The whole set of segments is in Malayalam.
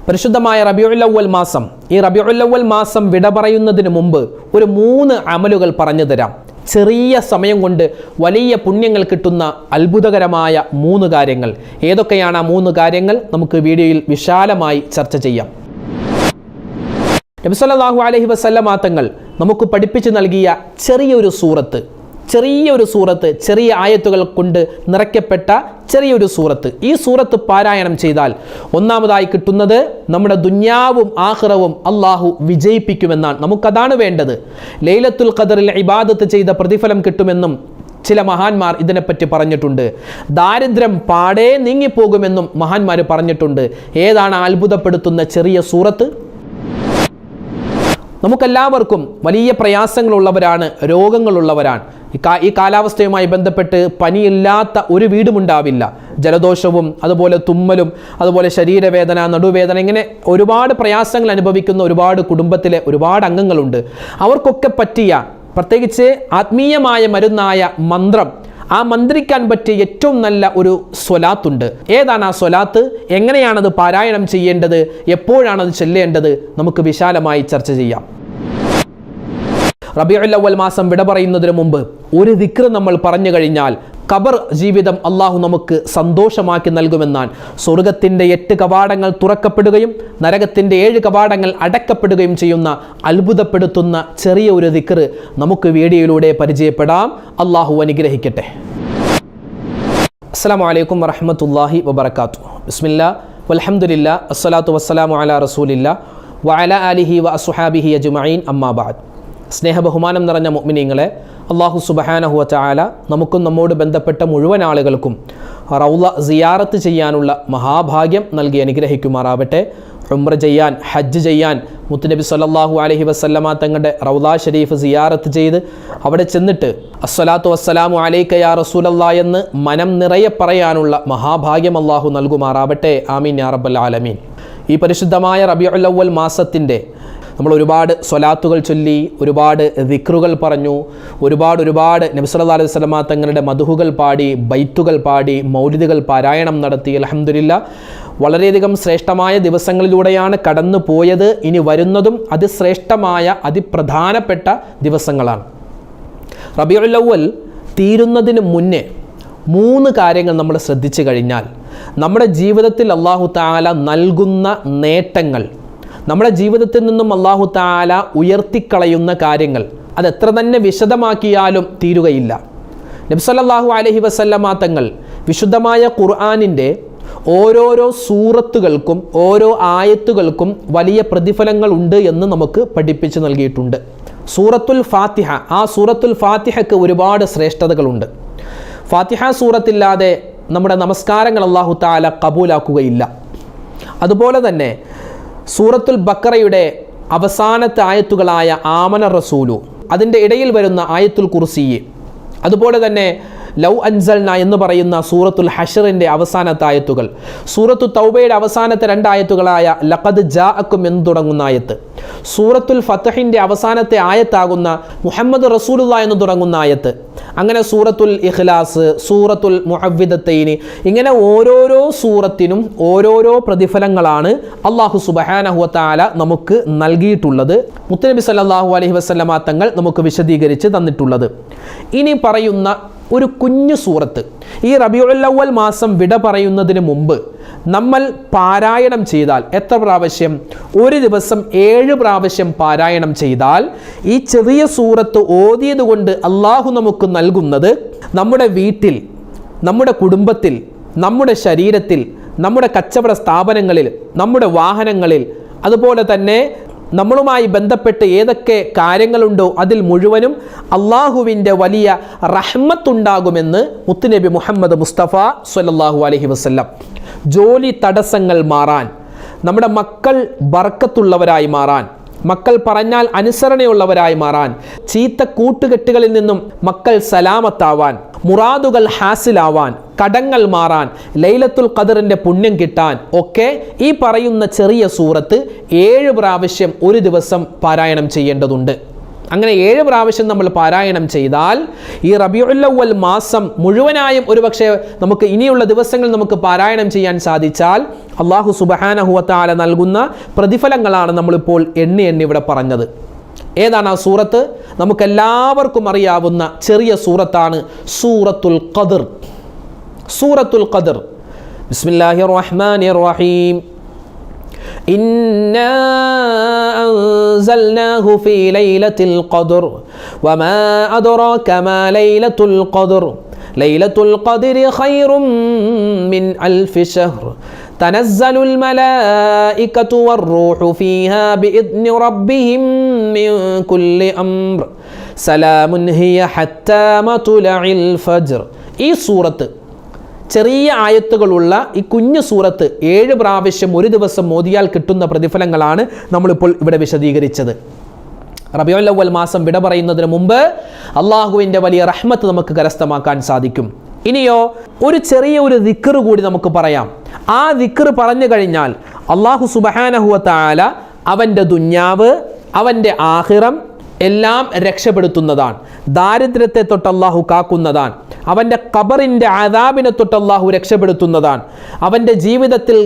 പരിശുദ്ധമായ റബീഉൽ അവ്വൽ മാസം, ഈ റബീഉൽ അവ്വൽ മാസം വിട പറയുന്നതിന് മുമ്പ് ഒരു 3 അമലുകൾ പറഞ്ഞു തരാം. ചെറിയ സമയം കൊണ്ട് വലിയ പുണ്യങ്ങൾ കിട്ടുന്ന അത്ഭുതകരമായ 3 കാര്യങ്ങൾ. ഏതൊക്കെയാണ് ആ 3 കാര്യങ്ങൾ? നമുക്ക് വീഡിയോയിൽ വിശാലമായി ചർച്ച ചെയ്യാം. നബി സല്ലല്ലാഹു അലൈഹി വസല്ലമ തങ്ങൾ നമുക്ക് പഠിപ്പിച്ചു നൽകിയ ചെറിയൊരു സൂറത്ത്, ചെറിയ ആയത്തുകൾ കൊണ്ട് നിറയ്ക്കപ്പെട്ട ചെറിയൊരു സൂറത്ത്. ഈ സൂറത്ത് പാരായണം ചെയ്താൽ ഒന്നാമതായി കിട്ടുന്നത് നമ്മുടെ ദുന്യാവും ആഖിറവും അള്ളാഹു വിജയിപ്പിക്കുമെന്നാണ്. നമുക്കതാണ് വേണ്ടത്. ലൈലത്തുൽ ഖദറിൽ ഇബാദത്ത് ചെയ്ത പ്രതിഫലം കിട്ടുമെന്നും ചില മഹാന്മാർ ഇതിനെപ്പറ്റി പറഞ്ഞിട്ടുണ്ട്. ദാരിദ്ര്യം പാടേ നീങ്ങിപ്പോകുമെന്നും മഹാന്മാർ പറഞ്ഞിട്ടുണ്ട്. ഏതാണ് അത്ഭുതപ്പെടുത്തുന്ന ചെറിയ സൂറത്ത്? നമുക്കെല്ലാവർക്കും വലിയ പ്രയാസങ്ങളുള്ളവരാണ്, രോഗങ്ങളുള്ളവരാണ്. ഈ കാലാവസ്ഥയുമായി ബന്ധപ്പെട്ട് പനിയില്ലാത്ത ഒരു വീടുമുണ്ടാവില്ല. ജലദോഷവും അതുപോലെ തുമ്മലും അതുപോലെ ശരീരവേദന, നടുവേദന, ഇങ്ങനെ ഒരുപാട് പ്രയാസങ്ങൾ അനുഭവിക്കുന്ന ഒരുപാട് കുടുംബത്തിലെ ഒരുപാട് അംഗങ്ങളുണ്ട്. അവർക്കൊക്കെ പറ്റിയ പ്രത്യേകിച്ച് ആത്മീയമായ മരുന്നായ മന്ത്രം, ആ മന്ത്രിക്കാൻ പറ്റിയ ഏറ്റവും നല്ല ഒരു സ്വലാത്തുണ്ട്. ഏതാണ് ആ സ്വലാത്ത്? എങ്ങനെയാണത് പാരായണം ചെയ്യേണ്ടത്? എപ്പോഴാണത് ചൊല്ലേണ്ടത്? നമുക്ക് വിശാലമായി ചർച്ച ചെയ്യാം. റബീഉൽ അവ്വൽ മാസം വിട പറയുന്നതിന് മുമ്പ് ഒരു ദിക്ർ നമ്മൾ പറഞ്ഞു കഴിഞ്ഞാൽ ഖബർ ജീവിതം അള്ളാഹു നമുക്ക് സന്തോഷമാക്കി നൽകുമെന്നാണ്. സ്വർഗത്തിൻ്റെ 8 കവാടങ്ങൾ തുറക്കപ്പെടുകയും നരകത്തിൻ്റെ 7 കവാടങ്ങൾ അടക്കപ്പെടുകയും ചെയ്യുന്ന അത്ഭുതപ്പെടുത്തുന്ന ചെറിയ ഒരു ദിക്ർ നമുക്ക് വീഡിയോയിലൂടെ പരിചയപ്പെടാം. അള്ളാഹു അനുഗ്രഹിക്കട്ടെ. അസ്സലാമു അലൈക്കും വറഹ്മത്തുള്ളാഹി വബറകാതുഹു. ബിസ്മില്ലാഹ് വൽഹംദുലില്ലാഹ് അസ്സലാത്തു വസ്സലാമു അലാ റസൂലില്ലാഹ് വഅലാ ആലിഹി വഅസ്ഹാബിഹി അജ്മഈൻ. അമ്മാ ബഅദ്. സ്നേഹബഹുമാനം നിറഞ്ഞ മുഅ്മിനീങ്ങളെ, അല്ലാഹു സുബ്ഹാനഹു വതആല നമുക്കും നമ്മോട് ബന്ധപ്പെട്ട മുഴുവൻ ആളുകൾക്കും റൗള സിയാറത്ത് ചെയ്യാനുള്ള മഹാഭാഗ്യം നൽകി അനുഗ്രഹിക്കുമാറാവട്ടെ. ഉംറ ചെയ്യാൻ, ഹജ്ജ് ചെയ്യാൻ മുത്തുനബി സല്ലല്ലാഹു അലൈഹി വസല്ലമ തങ്ങളുടെ റൗള ഷരീഫ് സിയാറത്ത് ചെയ്ത് അവിടെ ചെന്നിട്ട് അസ്സലാത്തു വസ്സലാമു അലൈക യാ റസൂലല്ലാഹ് എന്ന് മനം നിറയെ പറയാനുള്ള മഹാഭാഗ്യം അല്ലാഹു നൽകുമാറാവട്ടെ. ആമീൻ യാ റബ്ബൽ ആലമീൻ. ഈ പരിശുദ്ധമായ റബീഉൽ അവ്വൽ മാസത്തിൻ്റെ നമ്മൾ ഒരുപാട് സ്വലാത്തുകൾ ചൊല്ലി, ഒരുപാട് ദിക്റുകൾ പറഞ്ഞു, ഒരുപാട് നബി സല്ലല്ലാഹു അലൈഹി വസല്ലമ തങ്ങളുടെ മദ്ഹുകൾ പാടി, ബൈത്തുകൾ പാടി, മൗലിദുകൾ പാരായണം നടത്തി. അൽഹംദുലില്ലാഹ്, വളരെയധികം ശ്രേഷ്ഠമായ ദിവസങ്ങളിലൂടെയാണ് കടന്നു പോയത്. ഇനി വരുന്നതും അതിശ്രേഷ്ഠമായ അതിപ്രധാനപ്പെട്ട ദിവസങ്ങളാണ്. റബീഉൽ അവ്വൽ തീരുന്നതിന് മുന്നേ 3 കാര്യങ്ങൾ നമ്മൾ ശ്രദ്ധിച്ചു കഴിഞ്ഞാൽ നമ്മുടെ ജീവിതത്തിൽ അല്ലാഹു തആല നൽകുന്ന നേട്ടങ്ങൾ, നമ്മുടെ ജീവിതത്തിൽ നിന്നും അല്ലാഹു തആല ഉയർത്തിക്കളയുന്ന കാര്യങ്ങൾ, അതെത്ര തന്നെ വിശദമാക്കിയാലും തീരുകയില്ല. നബി സല്ലല്ലാഹു അലൈഹി വസല്ലമ തങ്ങൾ വിശുദ്ധമായ ഖുർആനിൻ്റെ ഓരോരോ സൂറത്തുകൾക്കും ഓരോ ആയത്തുകൾക്കും വലിയ പ്രതിഫലങ്ങൾ ഉണ്ട് എന്ന് നമുക്ക് പഠിപ്പിച്ചു നൽകിയിട്ടുണ്ട്. സൂറത്തുൽ ഫാത്തിഹ, ആ സൂറത്തുൽ ഫാത്തിഹയ്ക്ക് ഒരുപാട് ശ്രേഷ്ഠതകളുണ്ട്. ഫാത്തിഹ സൂറത്തില്ലാതെ നമ്മുടെ നമസ്കാരങ്ങൾ അല്ലാഹു തആല കബൂലാക്കുകയില്ല. അതുപോലെ തന്നെ സൂറത്തുൽ ബഖറയുടെ അവസാനത്തെ ആയത്തുകളായ ആമന റസൂലു, അതിൻ്റെ ഇടയിൽ വരുന്ന ആയത്തുൽ കുർസി, അതുപോലെ തന്നെ ലൗ അൻസൽന എന്ന് പറയുന്ന സൂറത്തുൽ ഹഷറിൻ്റെ അവസാനത്തെ ആയത്തുകൾ, സൂറത്തു തൗബയുടെ അവസാനത്തെ 2 ആയത്തുകളായ ലഖദ് ജാഅക്കും എന്ന് തുടങ്ങുന്ന ആയത്ത്, സൂറത്തുൽ ഫത്ഹിൻ്റെ അവസാനത്തെ ആയത്താകുന്ന മുഹമ്മദ് റസൂലുള്ളാഹി എന്ന് തുടങ്ങുന്ന ആയത്ത്, അങ്ങനെ സൂറത്തുൽ ഇഖ്ലാസ്, സൂറത്തുൽ മുഅവ്വിദത്തൈനി, ഇങ്ങനെ ഓരോരോ സൂറത്തിനും ഓരോരോ പ്രതിഫലങ്ങളാണ് അല്ലാഹു സുബ്ഹാനഹു വതആല നമുക്ക് നൽകിയിട്ടുള്ളത്. മുത്തുനബി സല്ലല്ലാഹു അലൈഹി വസല്ലമ തങ്ങൾ നമുക്ക് വിശദീകരിച്ച് തന്നിട്ടുള്ളത്. ഇനി പറയുന്ന ഒരു കുഞ്ഞു സൂറത്ത് ഈ റബീഉൽ അവ്വൽ മാസം വിട പറയുന്നതിന് മുമ്പ് നമ്മൾ പാരായണം ചെയ്താൽ എത്ര പ്രാവശ്യം? ഒരു ദിവസം 7 പ്രാവശ്യം പാരായണം ചെയ്താൽ ഈ ചെറിയ സൂറത്ത് ഓതിയത് കൊണ്ട് അള്ളാഹു നമുക്ക് നൽകുന്നത് നമ്മുടെ വീട്ടിൽ, നമ്മുടെ കുടുംബത്തിൽ, നമ്മുടെ ശരീരത്തിൽ, നമ്മുടെ കച്ചവട സ്ഥാപനങ്ങളിൽ, നമ്മുടെ വാഹനങ്ങളിൽ, അതുപോലെ തന്നെ നമ്മളുമായി ബന്ധപ്പെട്ട് ഏതൊക്കെ കാര്യങ്ങളുണ്ടോ അതിൽ മുഴുവനും അള്ളാഹുവിൻ്റെ വലിയ റഹ്മത്തുണ്ടാകുമെന്ന് മുത്തുനബി മുഹമ്മദ് മുസ്തഫ സ്വല്ലല്ലാഹു അലൈഹി വസല്ലം. ജോലി തടസ്സങ്ങൾ മാറാൻ, നമ്മുടെ മക്കൾ ബർക്കത്തുള്ളവരായി മാറാൻ, മക്കൾ പറഞ്ഞാൽ അനുസരണയുള്ളവരായി മാറാൻ, ചീത്ത കൂട്ടുകെട്ടുകളിൽ നിന്നും മക്കൾ സലാമത്താവാൻ, മുറാദുകൾ ഹാസിലാവാൻ, കടങ്ങൾ മാറാൻ, ലൈലത്തുൽ ഖദറിൻ്റെ പുണ്യം കിട്ടാൻ ഒക്കെ ഈ പറയുന്ന ചെറിയ സൂറത്ത് 7 പ്രാവശ്യം ഒരു ദിവസം പാരായണം ചെയ്യേണ്ടതുണ്ട്. അങ്ങനെ 7 പ്രാവശ്യം നമ്മൾ പാരായണം ചെയ്താൽ ഈ റബീഉൽ അവ്വൽ മാസം മുഴുവനായും ഒരുപക്ഷെ നമുക്ക് ഇനിയുള്ള ദിവസങ്ങൾ നമുക്ക് പാരായണം ചെയ്യാൻ സാധിച്ചാൽ അല്ലാഹു സുബ്ഹാനഹു വ തആല നൽകുന്ന പ്രതിഫലങ്ങളാണ് നമ്മളിപ്പോൾ എണ്ണി ഇവിടെ പറഞ്ഞത്. ഏതാണ് ആ സൂറത്ത്? നമുക്കെല്ലാവർക്കും അറിയാവുന്ന ചെറിയ സൂറത്താണ് സൂറത്തുൽ ഖദർ. സൂറത്തുൽ ഖദർ. ബിസ്മില്ലാഹിർ റഹ്മാനിർ റഹീം. إنا أنزلناه في ليلة القدر وما أدراك ما ليلة القدر ليلة القدر خير من ألف شهر تنزل الملائكة والروح فيها بإذن ربهم من كل أمر سلام هي حتى مطلع الفجر. ഈ സൂറത്ത് ചെറിയ ആയത്തുകളുള്ള ഈ കുഞ്ഞു സൂറത്ത് 7 പ്രാവശ്യം ഒരു ദിവസം ഓതിയാൽ കിട്ടുന്ന പ്രതിഫലങ്ങളാണ് നമ്മളിപ്പോൾ ഇവിടെ വിശദീകരിച്ചത്. റബീഉൽ അവ്വൽ മാസം വിട പറയുന്നതിന് മുമ്പ് അള്ളാഹുവിൻ്റെ വലിയ റഹ്മത്ത് നമുക്ക് കരസ്ഥമാക്കാൻ സാധിക്കും. ഇനിയോ ഒരു ചെറിയ ദിക്ർ കൂടി നമുക്ക് പറയാം. ആ ദിക്ർ പറഞ്ഞു കഴിഞ്ഞാൽ അള്ളാഹു സുബ്ഹാനഹു വ തആല അവൻ്റെ ദുന്യാവ്, അവൻ്റെ ആഖിറം എല്ലാം രക്ഷപ്പെടുത്തുന്നതാണ്. ദാരിദ്ര്യത്തെ തൊട്ട് അള്ളാഹു കാക്കുന്നതാണ്. അവൻ്റെ ഖബറിൻ്റെ അദാബിനെ തൊട്ട് അള്ളാഹു രക്ഷപ്പെടുത്തുന്നതാണ്. അവൻ്റെ ജീവിതത്തിൽ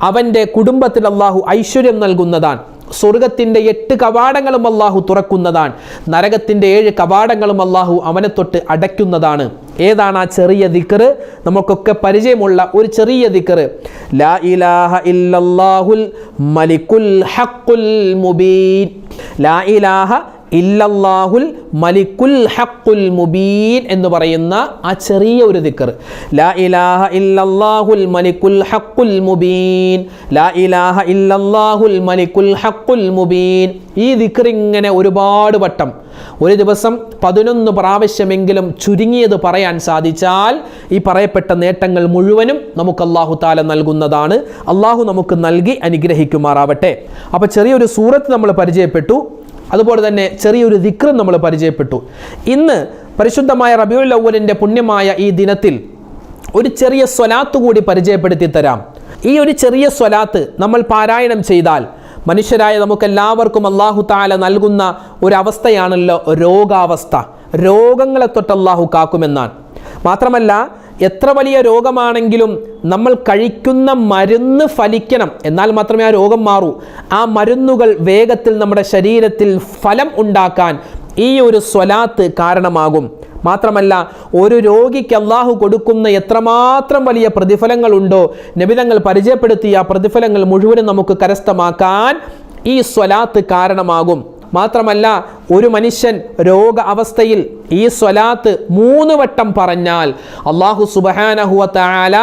അവൻ്റെ കുടുംബത്തിൽ അള്ളാഹു ഐശ്വര്യം നൽകുന്നതാണ്. സ്വർഗത്തിൻ്റെ 8 കവാടങ്ങളും അള്ളാഹു തുറക്കുന്നതാണ്. നരകത്തിൻ്റെ 7 കവാടങ്ങളും അള്ളാഹു അവനെ തൊട്ട് അടയ്ക്കുന്നതാണ്. ഏതാണ് ആ ചെറിയ ദിക്ർ? നമുക്കൊക്കെ പരിചയമുള്ള ഒരു ചെറിയ ദിക്ർ. ലാ ഇലാഹ ഇല്ലല്ലാഹുൽ മലിക്കുൽ ഹഖുൽ മുബീൻ. ലാ ഇലാഹ ഇല്ലല്ലാഹുൽ മലിക്കുൽ ഹഖുൽ മുബീൻ എന്ന് പറയുന്ന ആ ചെറിയ ഒരു ദിക്ർ. ലാ ഇലാഹ ഇല്ലല്ലാഹുൽ മലിക്കുൽ ഹഖുൽ മുബീൻ. ലാ ഇലാഹ ഇല്ലല്ലാഹുൽ മലിക്കുൽ ഹഖുൽ മുബീൻ. ഈ ദിക്ർ ഇങ്ങനെ ഒരുപാട് വട്ടം ഒരു ദിവസം 11 പ്രാവശ്യമെങ്കിലും ചുരുങ്ങിയത് പറയാൻ സാധിച്ചാൽ ഈ പറയപ്പെട്ട നേട്ടങ്ങൾ മുഴുവനും നമുക്ക് അല്ലാഹു തആല നൽകുന്നതാണ്. അല്ലാഹു നമുക്ക് നൽകി അനുഗ്രഹിക്കുമാറാവട്ടെ. അപ്പോൾ ചെറിയൊരു സൂറത്ത് നമ്മൾ പരിചയപ്പെട്ടു, അതുപോലെ തന്നെ ചെറിയൊരു ദിക്ർ നമ്മൾ പരിചയപ്പെട്ടു. ഇന്ന് പരിശുദ്ധമായ റബീഉൽ അവ്വലിൻ്റെ പുണ്യമായ ഈ ദിനത്തിൽ ഒരു ചെറിയ സ്വലാത്ത് കൂടി പരിചയപ്പെടുത്തി തരാം. ഈ ഒരു ചെറിയ സ്വലാത്ത് നമ്മൾ പാരായണം ചെയ്താൽ മനുഷ്യരായ നമുക്കെല്ലാവർക്കും അല്ലാഹു തആല നൽകുന്ന ഒരവസ്ഥയാണല്ലോ രോഗാവസ്ഥ. രോഗങ്ങളെ തൊട്ട് അല്ലാഹു കാക്കുമെന്നാണ്. മാത്രമല്ല എത്ര വലിയ രോഗമാണെങ്കിലും നമ്മൾ കഴിക്കുന്ന മരുന്ന് ഫലിക്കണം, എന്നാൽ മാത്രമേ ആ രോഗം മാറൂ. ആ മരുന്നുകൾ വേഗത്തിൽ നമ്മുടെ ശരീരത്തിൽ ഫലം ഉണ്ടാക്കാൻ ഈ ഒരു സ്വലാത്ത് കാരണമാകും. മാത്രമല്ല ഒരു രോഗിക്ക് അല്ലാഹു കൊടുക്കുന്ന എത്രമാത്രം വലിയ പ്രതിഫലങ്ങളുണ്ടോ നബിതങ്ങൾ പരിചയപ്പെടുത്തിയ പ്രതിഫലങ്ങൾ മുഴുവനും നമുക്ക് കരസ്ഥമാക്കാൻ ഈ സ്വലാത്ത് കാരണമാകും. മാത്രമല്ല ഒരു മനുഷ്യൻ രോഗ അവസ്ഥയിൽ ഈ സ്വലാത്ത് 3 വട്ടം പറഞ്ഞാൽ അല്ലാഹു സുബ്ഹാനഹു വ തആല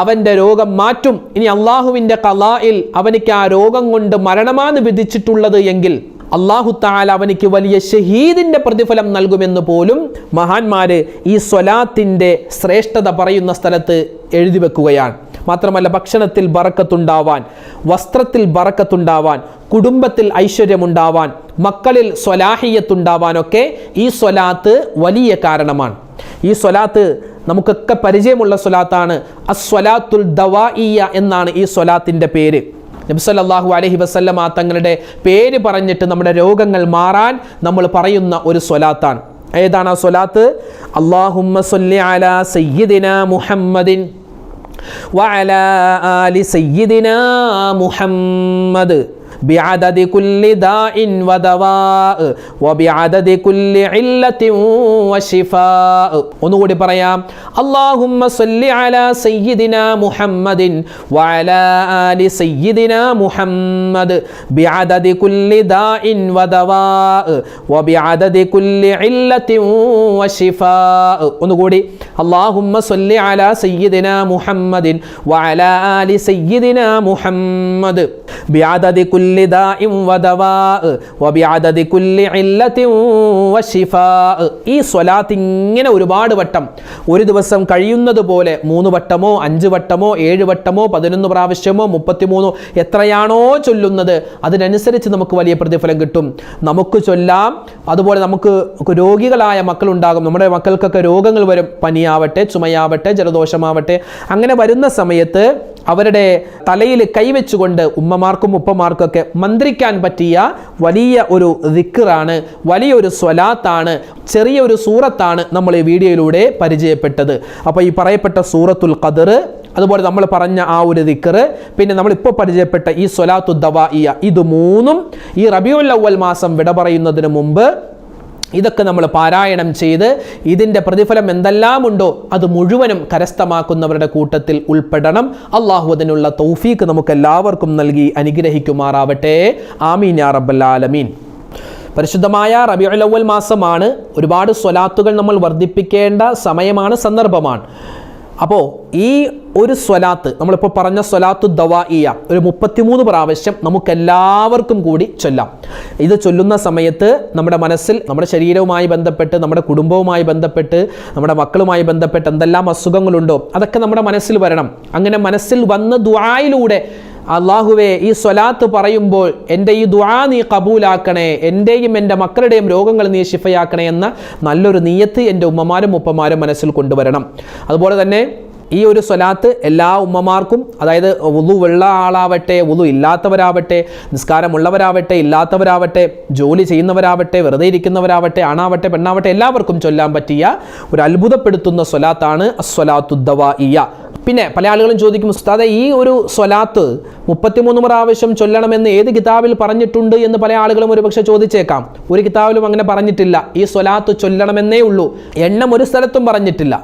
അവൻ്റെ രോഗം മാറ്റും. ഇനി അല്ലാഹുവിൻ്റെ ഖളായിൽ അവനിക്ക് ആ രോഗം കൊണ്ട് മരണമാണ് വിധിച്ചിട്ടുള്ളത് എങ്കിൽ അല്ലാഹു തആല അവനിക്ക് വലിയ ഷഹീദിൻ്റെ പ്രതിഫലം നൽകുമെന്ന് പോലും മഹാന്മാർ ഈ സ്വലാത്തിൻ്റെ ശ്രേഷ്ഠത പറയുന്ന സ്ഥലത്ത് എഴുതി വെക്കുകയാണ്. മാത്രമല്ല ഭക്ഷണത്തിൽ ബറക്കത്തുണ്ടാവാൻ, വസ്ത്രത്തിൽ ബറക്കത്തുണ്ടാവാൻ, കുടുംബത്തിൽ ഐശ്വര്യമുണ്ടാവാൻ, മക്കളിൽ സ്വലാഹിയത്തുണ്ടാവാനൊക്കെ ഈ സ്വലാത്ത് വലിയ കാരണമാണ്. ഈ സ്വലാത്ത് നമുക്കൊക്കെ പരിചയമുള്ള സ്വലാത്താണ്. അസ്വലാത്തുൽ ദവാഇയ്യ എന്നാണ് ഈ സ്വലാത്തിൻ്റെ പേര്. നബി സല്ലല്ലാഹു അലൈഹി വസല്ലമ തങ്ങളുടെ പേര് പറഞ്ഞിട്ട് നമ്മുടെ രോഗങ്ങൾ മാറാൻ നമ്മൾ പറയുന്ന ഒരു സ്വലാത്താണ്. ഏതാണ് ആ സ്വലാത്ത്? അല്ലാഹുമ്മ സ്വല്ലി അലാ സയ്യിദിനാ മുഹമ്മദിൻ വഅലാ ആലി സയ്യിദിനാ മുഹമ്മദ് بعدد كل داء ودواء وبعدد كل علة وشفاء. ഒന്നുകൂടി പറയാം. اللهم صل على سيدنا محمد وعلى آل سيدنا محمد بعدد كل داء ودواء وبعدد كل علة وشفاء. ഒന്നുകൂടി. اللهم صل على سيدنا محمد وعلى آل سيدنا محمد بعدد كل داء ودواء وبعدد كل علة وشفاء. ഈ സ്വലാത്ത് ഇങ്ങനെ ഒരുപാട് വട്ടം ഒരു ദിവസം കഴിയുന്നത് പോലെ 3 വട്ടമോ 5 വട്ടമോ 7 വട്ടമോ 11 പ്രാവശ്യമോ 33 എത്രയാണോ ചൊല്ലുന്നത് അതിനനുസരിച്ച് നമുക്ക് വലിയ പ്രതിഫലം കിട്ടും. നമുക്ക് ചൊല്ലാം. അതുപോലെ നമുക്ക് രോഗികളായ മക്കളുണ്ടാകും. നമ്മുടെ മക്കൾക്കൊക്കെ രോഗങ്ങൾ വരും. പനിയാവട്ടെ, ചുമയാവട്ടെ, ജലദോഷമാവട്ടെ. അങ്ങനെ വരുന്ന സമയത്ത് അവരുടെ തലയിൽ കൈവച്ചുകൊണ്ട് ഉമ്മമാർക്കും ഉപ്പമാർക്കൊക്കെ മന്ത്രിക്കാൻ പറ്റിയ വലിയ ഒരു ദിക്റാണ്, വലിയൊരു സ്വലാത്താണ്, ചെറിയൊരു സൂറത്താണ് നമ്മൾ ഈ വീഡിയോയിലൂടെ പരിചയപ്പെട്ടത്. അപ്പോൾ ഈ പറയപ്പെട്ട സൂറത്തുൽ ഖദർ, അതുപോലെ നമ്മൾ പറഞ്ഞ ആ ഒരു ദിക്ർ, പിന്നെ നമ്മളിപ്പോൾ പരിചയപ്പെട്ട ഈ സ്വലാത്തു ദവാഇയ, ഇത് മൂന്നും ഈ റബീഉൽ അവ്വൽ മാസം വിട പറയുന്നതിന് മുമ്പ് ഇതൊക്കെ നമ്മൾ പാരായണം ചെയ്ത് ഇതിൻ്റെ പ്രതിഫലം എന്തെല്ലാം ഉണ്ടോ അത് മുഴുവനും കരസ്ഥമാക്കുന്നവരുടെ കൂട്ടത്തിൽ ഉൾപ്പെടണം. അള്ളാഹു അതിനുള്ള തൗഫീക്ക് നമുക്ക് എല്ലാവർക്കും നൽകി അനുഗ്രഹിക്കുമാറാവട്ടെ. ആമീൻ യാ റബ്ബൽ ആലമീൻ. പരിശുദ്ധമായ റബീഉൽ അവ്വൽ മാസമാണ്. ഒരുപാട് സ്വലാത്തുകൾ നമ്മൾ വർദ്ധിപ്പിക്കേണ്ട സമയമാണ്, സന്ദർഭമാണ്. അപ്പോൾ ഈ ഒരു സ്വലാത്ത്, നമ്മളിപ്പോൾ പറഞ്ഞ സ്വലാത്തു ദവാഇയ ഒരു 33 പ്രാവശ്യം നമുക്കെല്ലാവർക്കും കൂടി ചൊല്ലാം. ഇത് ചൊല്ലുന്ന സമയത്ത് നമ്മുടെ മനസ്സിൽ നമ്മുടെ ശരീരവുമായി ബന്ധപ്പെട്ട്, നമ്മുടെ കുടുംബവുമായി ബന്ധപ്പെട്ട്, നമ്മുടെ മക്കളുമായി ബന്ധപ്പെട്ട് എന്തെല്ലാം അസുഖങ്ങളുണ്ടോ അതൊക്കെ നമ്മുടെ മനസ്സിൽ വരണം. അങ്ങനെ മനസ്സിൽ വന്ന ദുആയിലൂടെ അള്ളാഹുവേ ഈ സ്വലാത്ത് പറയുമ്പോൾ എൻ്റെ ഈ ദുആ നീ കബൂലാക്കണേ, എൻ്റെയും എൻ്റെ മക്കളുടെയും രോഗങ്ങൾ നീ ശിഫയാക്കണേ എന്ന നല്ലൊരു നിയ്യത്ത് എൻ്റെ ഉമ്മമാരും ഉപ്പമാരും മനസ്സിൽ കൊണ്ടുവരണം. അതുപോലെ തന്നെ ഈ ഒരു സ്വലാത്ത് എല്ലാ ഉമ്മമാർക്കും, അതായത് വുളു ഉള്ള ആളാവട്ടെ, വുളു ഇല്ലാത്തവരാവട്ടെ, നിസ്കാരമുള്ളവരാവട്ടെ ഇല്ലാത്തവരാവട്ടെ, ജോലി ചെയ്യുന്നവരാവട്ടെ വെറുതെ ഇരിക്കുന്നവരാവട്ടെ, ആണാവട്ടെ പെണ്ണാവട്ടെ, എല്ലാവർക്കും ചൊല്ലാൻ പറ്റിയ ഒരു അത്ഭുതപ്പെടുത്തുന്ന സ്വലാത്താണ് അസ്വലാത്തു ദവാഇയ. പിന്നെ പല ആളുകളും ചോദിക്കും, ഉസ്താദേ ഈ ഒരു സ്വലാത്ത് 33 പ്രാവശ്യം ചൊല്ലണമെന്ന് ഏത് കിതാബിൽ പറഞ്ഞിട്ടുണ്ട് എന്ന് പല ആളുകളും ഒരുപക്ഷെ ചോദിച്ചേക്കാം. ഒരു കിതാബിലും അങ്ങനെ പറഞ്ഞിട്ടില്ല. ഈ സ്വലാത്ത് ചൊല്ലണമെന്നേ ഉള്ളൂ, എണ്ണം ഒരു സ്ഥലത്തും പറഞ്ഞിട്ടില്ല.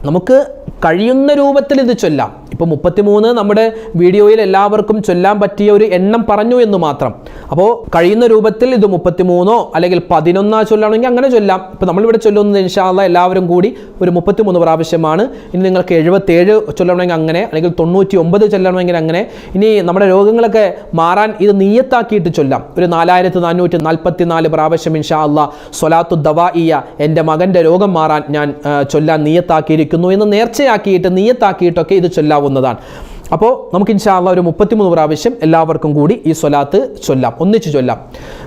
നമുക്ക് കഴിയുന്ന രൂപത്തിൽ ഇത് ചൊല്ലാം. ഇപ്പോൾ 33 നമ്മുടെ വീഡിയോയിൽ എല്ലാവർക്കും ചൊല്ലാൻ പറ്റിയ ഒരു എണ്ണം പറഞ്ഞു എന്ന് മാത്രം. അപ്പോൾ കഴിയുന്ന രൂപത്തിൽ ഇത് 33 അല്ലെങ്കിൽ 11 ചൊല്ലണമെങ്കിൽ അങ്ങനെ ചൊല്ലാം. ഇപ്പോൾ നമ്മളിവിടെ ചൊല്ലുന്നത് ഇൻഷാ അല്ലാഹ് എല്ലാവരും കൂടി ഒരു 33 പ്രാവശ്യമാണ്. ഇനി നിങ്ങൾക്ക് 77 ചൊല്ലണമെങ്കിൽ അങ്ങനെ, അല്ലെങ്കിൽ 99 ചൊല്ലണമെങ്കിൽ അങ്ങനെ. ഇനി നമ്മുടെ രോഗങ്ങളൊക്കെ മാറാൻ ഇത് നിയ്യത്താക്കിയിട്ട് ചൊല്ലാം. ഒരു 4444 പ്രാവശ്യം ഇൻഷാ അല്ലാഹ് സ്വലാത്തു ദവാഇയ എൻ്റെ മകൻ്റെ രോഗം മാറാൻ ഞാൻ ചൊല്ലാൻ നിയ്യത്താക്കിയിരിക്കുന്നു എന്ന് നേർച്ചയാക്കിയിട്ട് നിയ്യത്താക്കിയിട്ടൊക്കെ ഇത് ചൊല്ലാവുന്നതാണ്. അപ്പോൾ നമുക്ക് ഇൻഷാ അല്ലാഹ് ഒരു 33 പ്രാവശ്യം എല്ലാവർക്കും കൂടി ഈ സ്വലാത്ത് ചൊല്ലാം, ഒന്നിച്ച് ചൊല്ലാം.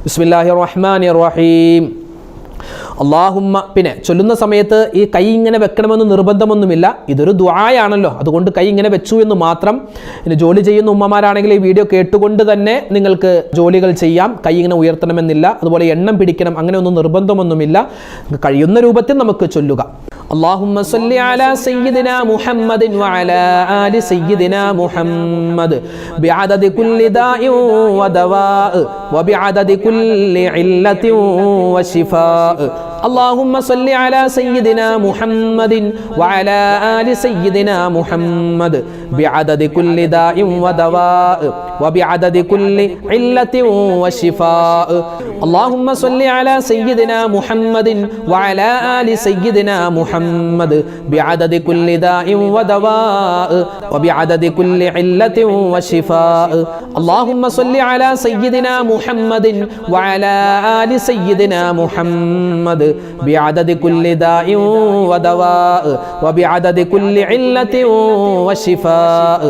ബിസ്മില്ലാഹിർ റഹ്മാനിർ റഹീം. അല്ലാഹുമ്മ. പിന്നെ ചൊല്ലുന്ന സമയത്ത് ഈ കൈ ഇങ്ങനെ വെക്കണമെന്ന് നിർബന്ധമൊന്നുമില്ല, ഇതൊരു ദുആയാണല്ലോ, അതുകൊണ്ട് കൈ ഇങ്ങനെ വെച്ചു എന്ന് മാത്രം. ഇനി ജോലി ചെയ്യുന്ന ഉമ്മമാരാണെങ്കിൽ ഈ വീഡിയോ കേട്ടുകൊണ്ട് തന്നെ നിങ്ങൾക്ക് ജോലികൾ ചെയ്യാം. കൈ ഇങ്ങനെ ഉയർത്തണമെന്നില്ല, അതുപോലെ എണ്ണം പിടിക്കണം അങ്ങനെയൊന്നും നിർബന്ധമൊന്നുമില്ല. കഴിയുന്ന രൂപത്തിൽ നമുക്ക് ചൊല്ലുക. اللهم صل على سيدنا محمد وعلى آل سيدنا محمد بعدد كل داء ودواء وبعدد كل علة وشفاء. اللهم صل على سيدنا محمد وعلى آل سيدنا محمد بعدد كل داء ودواء وبعدد كل علة وشفاء. اللهم صل على سيدنا محمد وعلى آل سيدنا محمد بعدد كل داء ودواء وبعدد كل علة وشفاء. اللهم صل على سيدنا محمد وعلى آل سيدنا محمد بعدد كل داء ودواء وبعدد كل علة وشفاء.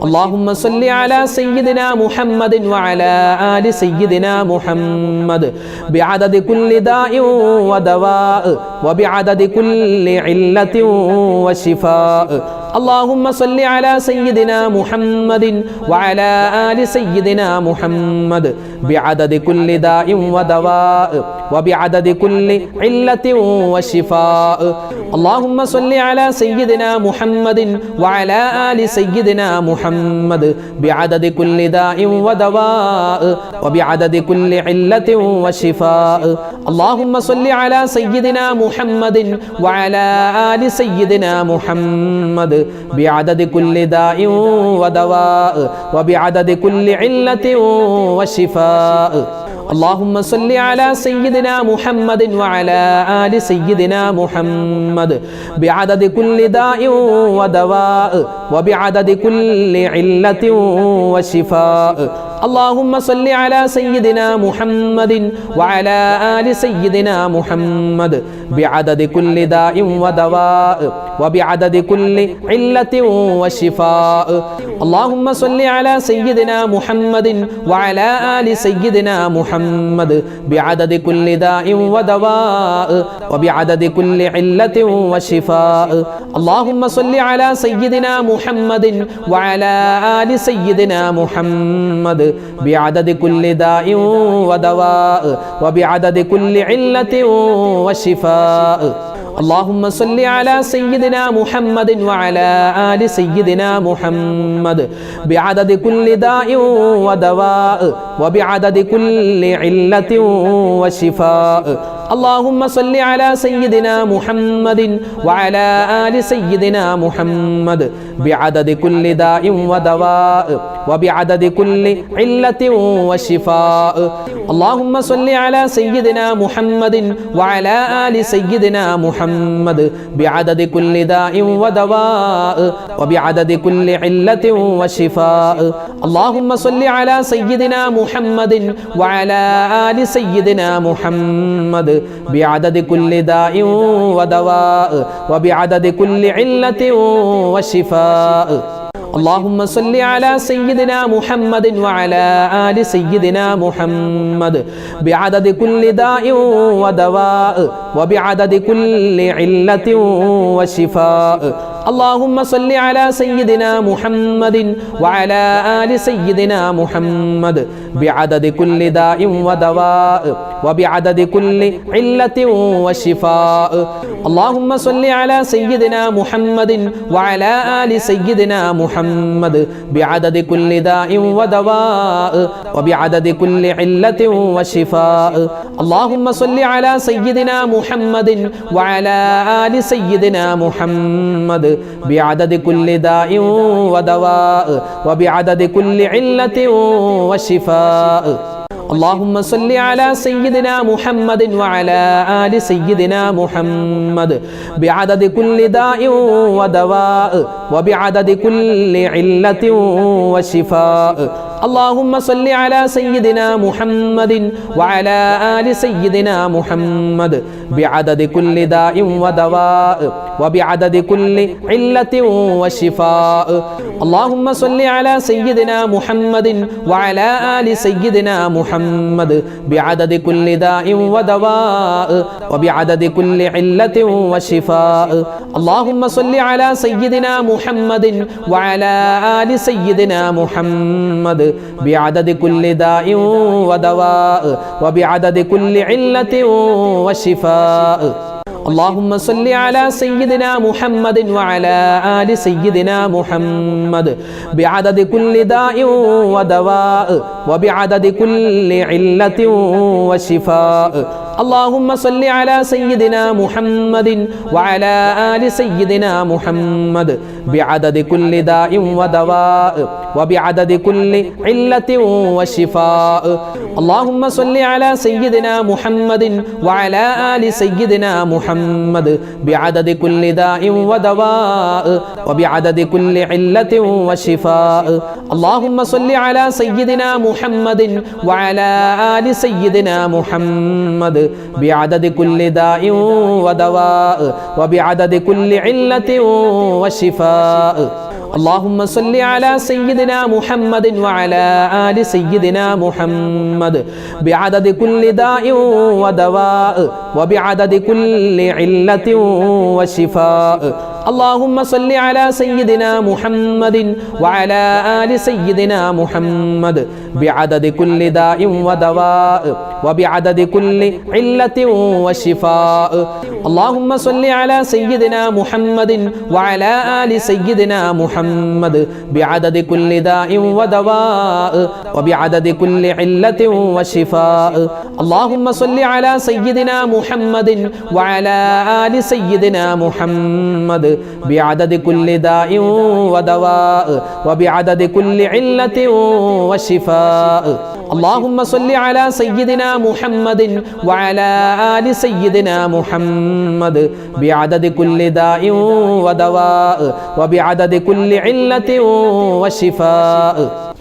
اللهم صل على سيدنا محمد وعلى آل سيدنا محمد بعدد كل داء ودواء وبعدد كل علة وشفاء. اللهم صل على سيدنا محمد وعلى آل سيدنا محمد بعدد كل داء ودواء وبعدد كل علة وشفاء. اللهم صل على سيدنا محمد وعلى آل سيدنا محمد بعدد كل داء ودواء وبعدد كل علة وشفاء. اللهم صل على سيدنا محمد وعلى آل سيدنا محمد بعدد كل داء ودواء وبعدد كل علة وشفاء. اللهم صل على سيدنا محمد وعلى آل سيدنا محمد بعدد كل داء ودواء وبعدد كل علة وشفاء. اللهم صل على سيدنا محمد وعلى آل سيدنا محمد بعدد كل داء ودواء وبعدد كل علة وشفاء اللهم صل على سيدنا محمد وعلى آل سيدنا محمد بعدد كل داء ودواء وبعدد كل علة وشفاء اللهم صل على سيدنا محمد وعلى آل سيدنا محمد بعدد كل داء ودواء وبعدد كل علة وشفاء اللهم صل على سيدنا محمد وعلى آل سيدنا محمد بعدد كل داء ودواء وبعدد كل علة وشفاء اللهم صل على سيدنا محمد وعلى آل سيدنا محمد بعدد كل داء ودواء وبعدد كل علة وشفاء اللهم صل على سيدنا محمد وعلى آل سيدنا محمد بعدد كل داء ودواء وبعدد كل علة وشفاء اللهم صل على سيدنا محمد وعلى آل سيدنا محمد بعدد كل داء ودواء وبعدد كل علة وشفاء اللهم صل على سيدنا محمد وعلى آل سيدنا محمد بعدد كل داء ودواء وبعدد كل علة وشفاء اللهم صل على سيدنا محمد وعلى آل سيدنا محمد بعدد كل داء ودواء وبعدد كل علة وشفاء اللهم صل على سيدنا محمد وعلى آل سيدنا محمد بعدد كل داء ودواء وبعدد كل علة وشفاء اللهم صل على سيدنا محمد وعلى آل سيدنا محمد بعدد كل داء ودواء وبعدد كل علة وشفاء اللهم صل على سيدنا محمد وعلى آل سيدنا محمد بعدد كل داء ودواء وبعدد كل علة وشفاء اللهم صل على سيدنا محمد وعلى آل سيدنا محمد بعدد كل داء ودواء وبعدد كل علة وشفاء اللهم صل على سيدنا محمد وعلى آل سيدنا محمد بعدد كل داء ودواء وبعدد كل علة وشفاء اللهم صل على سيدنا محمد وعلى آل سيدنا محمد بعدد كل داء ودواء وبعدد كل علة وشفاء اللهم صل على سيدنا محمد وعلى آل سيدنا محمد بعدد كل داء ودواء وبعدد كل علة وشفاء اللهم صل على سيدنا محمد وعلى آل سيدنا محمد بعدد كل داء ودواء وبعدد كل علة وشفاء اللهم صل على سيدنا محمد وعلى آل سيدنا محمد بعدد كل داء ودواء وبعدد كل علة وشفاء اللهم صل على سيدنا محمد وعلى آل سيدنا محمد بعدد كل داء ودواء وبعدد كل علة وشفاء اللهم صل على سيدنا محمد وعلى آل سيدنا محمد بعدد كل داء ودواء وبعدد كل علة وشفاء اللهم صل على سيدنا محمد وعلى آل سيدنا محمد بعدد كل داء ودواء وبعدد كل علة وشفاء اللهم صل على سيدنا محمد وعلى آل سيدنا محمد بعدد كل داء ودواء وبعدد كل علة وشفاء اللهم صل على سيدنا محمد وعلى آل سيدنا محمد بعدد كل داء ودواء وبعدد كل علة وشفاء اللهم صل على سيدنا محمد وعلى آل سيدنا محمد بعدد كل داء ودواء وبعدد كل علة وشفاء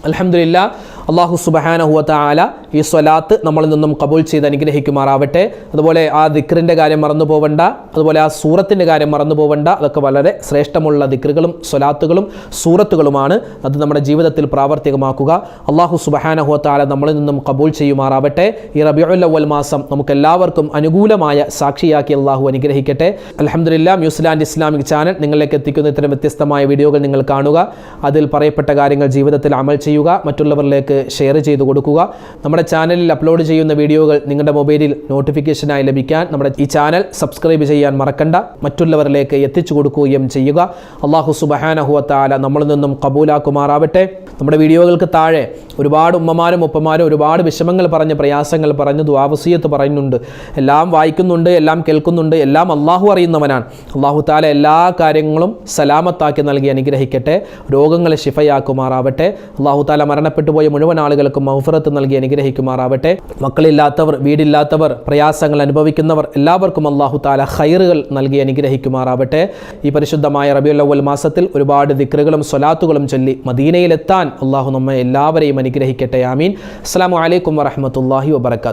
الحمد لله അല്ലാഹു സുബ്ഹാനഹു വ തആല ഈ സ്വലാത്ത് നമ്മളിൽ നിന്നും കബൂൽ ചെയ്ത് അനുഗ്രഹിക്കുമാറാവട്ടെ. അതുപോലെ ആ ദിക്റിൻ്റെ കാര്യം മറന്നു പോവണ്ട, അതുപോലെ ആ സൂറത്തിൻ്റെ കാര്യം മറന്നു പോവണ്ട. അതൊക്കെ വളരെ ശ്രേഷ്ഠമുള്ള ദിക്റുകളും സ്വലാത്തുകളും സൂറത്തുകളുമാണ്. അത് നമ്മുടെ ജീവിതത്തിൽ പ്രാവർത്തികമാക്കുക. അല്ലാഹു സുബ്ഹാനഹു വ തആല നമ്മളിൽ നിന്നും കബൂൽ ചെയ്യുമാറാവട്ടെ. ഈ റബീഉൽ അവ്വൽ മാസം നമുക്കെല്ലാവർക്കും അനുകൂലമായ സാക്ഷിയാക്കി അല്ലാഹു അനുഗ്രഹിക്കട്ടെ. അൽഹംദുലില്ലാഹ്, ന്യൂസിലാൻഡ് ഇസ്ലാമിക് ചാനൽ നിങ്ങളിലേക്ക് എത്തിക്കുന്ന ഇത്തരം വ്യത്യസ്തമായ വീഡിയോകൾ നിങ്ങൾ കാണുക, അതിൽ പറയപ്പെട്ട കാര്യങ്ങൾ ജീവിതത്തിൽ അമൽ ചെയ്യുക, മറ്റുള്ളവരിലേക്ക് ഷെയർ ചെയ്ത് കൊടുക്കുക. നമ്മുടെ ചാനലിൽ അപ്ലോഡ് ചെയ്യുന്ന വീഡിയോകൾ നിങ്ങളുടെ മൊബൈലിൽ നോട്ടിഫിക്കേഷനായി ലഭിക്കാൻ നമ്മുടെ ഈ ചാനൽ സബ്സ്ക്രൈബ് ചെയ്യാൻ മറക്കണ്ട, മറ്റുള്ളവരിലേക്ക് എത്തിച്ചു കൊടുക്കുകയും ചെയ്യുക. അല്ലാഹു സുബ്ഹാനഹു വ തആല നമ്മളിൽ നിന്നും കബൂലാക്കുമാറാവട്ടെ. നമ്മുടെ വീഡിയോകൾക്ക് താഴെ ഒരുപാട് ഉമ്മമാരും ഉപ്പമാരും ഒരുപാട് വിഷമങ്ങൾ പറഞ്ഞ് പ്രയാസങ്ങൾ പറഞ്ഞ് ദുആ വസിയത്ത് പറയുന്നുണ്ട്. എല്ലാം വായിക്കുന്നുണ്ട്, എല്ലാം കേൾക്കുന്നുണ്ട്, എല്ലാം അല്ലാഹു അറിയുന്നവനാണ്. അല്ലാഹു തആല എല്ലാ കാര്യങ്ങളും സലാമത്താക്കി നൽകി അനുഗ്രഹിക്കട്ടെ, രോഗങ്ങളെ ശിഫയാക്കുമാറാവട്ടെ. അല്ലാഹു തആല മരണപ്പെട്ടു പോയ മുഴുവൻ ആളുകൾക്കും മഗ്ഫിറത്ത് നൽകി അനുഗ്രഹിക്കുമാറാവട്ടെ. മക്കളില്ലാത്തവർ, വീടില്ലാത്തവർ, പ്രയാസങ്ങൾ അനുഭവിക്കുന്നവർ എല്ലാവർക്കും അല്ലാഹു തആല ഖൈറുകൾ നൽകി അനുഗ്രഹിക്കുമാറാവട്ടെ. ഈ പരിശുദ്ധമായ റബീഉൽ അവ്വൽ മാസത്തിൽ ഒരുപാട് ദിക്റുകളും സ്വലാത്തുകളും ചൊല്ലി മദീനയിലെത്താൻ അല്ലാഹു നമ്മെ എല്ലാവരെയും അനുഗ്രഹിക്കട്ടെ. ആമീൻ. അസ്സലാമു അലൈക്കും വറഹ്മത്തുള്ളാഹി വബറകാതുഹു.